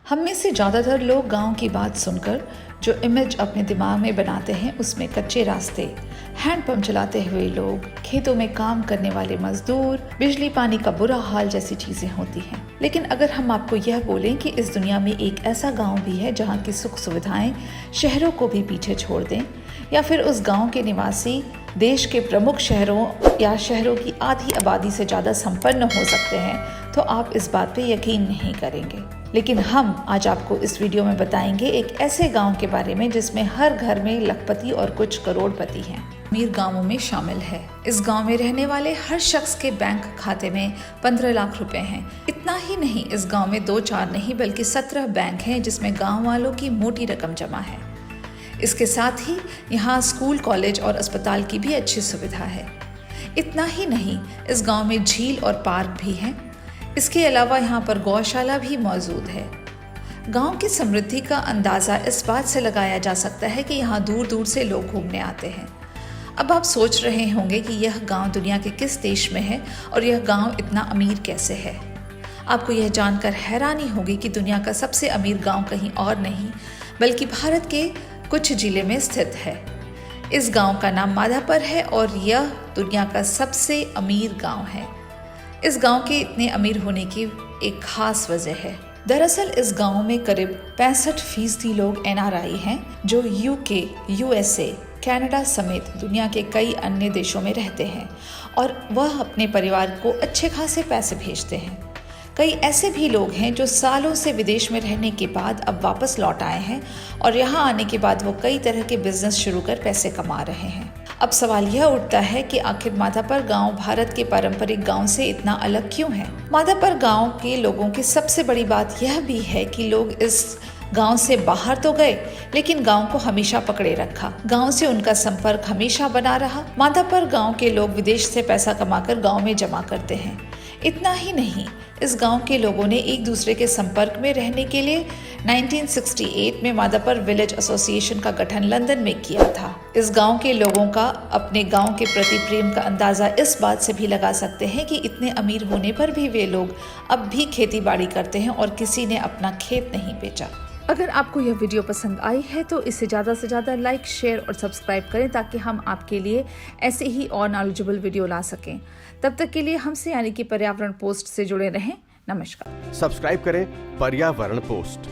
हम में से ज़्यादातर लोग गांव की बात सुनकर जो इमेज अपने दिमाग में बनाते हैं उसमें कच्चे रास्ते, हैंडपंप चलाते हुए लोग, खेतों में काम करने वाले मजदूर, बिजली पानी का बुरा हाल जैसी चीजें होती हैं। लेकिन अगर हम आपको यह बोलें कि इस दुनिया में एक ऐसा गांव भी है जहां की सुख सुविधाएं शहरों को भी पीछे छोड़ दें, या फिर उस गांव के निवासी देश के प्रमुख शहरों या शहरों की आधी आबादी से ज़्यादा संपन्न हो सकते हैं, तो आप इस बात पे यकीन नहीं करेंगे। लेकिन हम आज आपको इस वीडियो में बताएंगे एक ऐसे गांव के बारे में जिसमें हर घर में लखपति और कुछ करोड़पति हैं। अमीर गांवों में शामिल है। इस गांव में रहने वाले हर शख्स के बैंक खाते में 15 लाख रुपए हैं। इतना ही नहीं, इस गांव में 2-4 नहीं बल्कि 17 बैंक हैं जिसमें गांव वालों की मोटी रकम जमा है। इसके साथ ही यहाँ स्कूल, कॉलेज और अस्पताल की भी अच्छी सुविधा है। इतना ही नहीं, इस गांव में झील और पार्क भी हैं। इसके अलावा यहाँ पर गौशाला भी मौजूद है। गांव की समृद्धि का अंदाज़ा इस बात से लगाया जा सकता है कि यहाँ दूर दूर से लोग घूमने आते हैं। अब आप सोच रहे होंगे कि यह गांव दुनिया के किस देश में है और यह गांव इतना अमीर कैसे है। आपको यह जानकर हैरानी होगी कि दुनिया का सबसे अमीर गांव कहीं और नहीं बल्कि भारत के कुछ जिले में स्थित है। इस गांव का नाम माधापर है और यह दुनिया का सबसे अमीर गांव है। इस गांव के इतने अमीर होने की एक खास वजह है। दरअसल इस गांव में करीब 65% लोग NRI हैं जो UK, USA, कनाडा समेत दुनिया के कई अन्य देशों में रहते हैं और वह अपने परिवार को अच्छे खासे पैसे भेजते हैं। कई ऐसे भी लोग हैं जो सालों से विदेश में रहने के बाद अब वापस लौट आए हैं और यहाँ आने के बाद वो कई तरह के बिजनेस शुरू कर पैसे कमा रहे हैं। अब सवाल यह उठता है कि आखिर माधापर गांव भारत के पारंपरिक गांव से इतना अलग क्यों है। माधापर गांव के लोगों की सबसे बड़ी बात यह भी है कि लोग इस गांव से बाहर तो गए लेकिन गांव को हमेशा पकड़े रखा। गांव से उनका संपर्क हमेशा बना रहा। माधापर गांव के लोग विदेश से पैसा कमाकर गांव में जमा करते हैं। इतना ही नहीं, इस गांव के लोगों ने एक दूसरे के संपर्क में रहने के लिए 1968 में माधापर विलेज एसोसिएशन का गठन लंदन में किया था। इस गांव के लोगों का अपने गांव के प्रति प्रेम का अंदाजा इस बात से भी लगा सकते हैं कि इतने अमीर होने पर भी वे लोग अब भी खेती बाड़ी करते हैं और किसी ने अपना खेत नहीं बेचा। अगर आपको यह वीडियो पसंद आई है तो इसे ज़्यादा से ज़्यादा लाइक, शेयर और सब्सक्राइब करें ताकि हम आपके लिए ऐसे ही और नॉलेजेबल वीडियो ला सकें। तब तक के लिए हमसे यानी कि पर्यावरण पोस्ट से जुड़े रहें। नमस्कार। सब्सक्राइब करें पर्यावरण पोस्ट।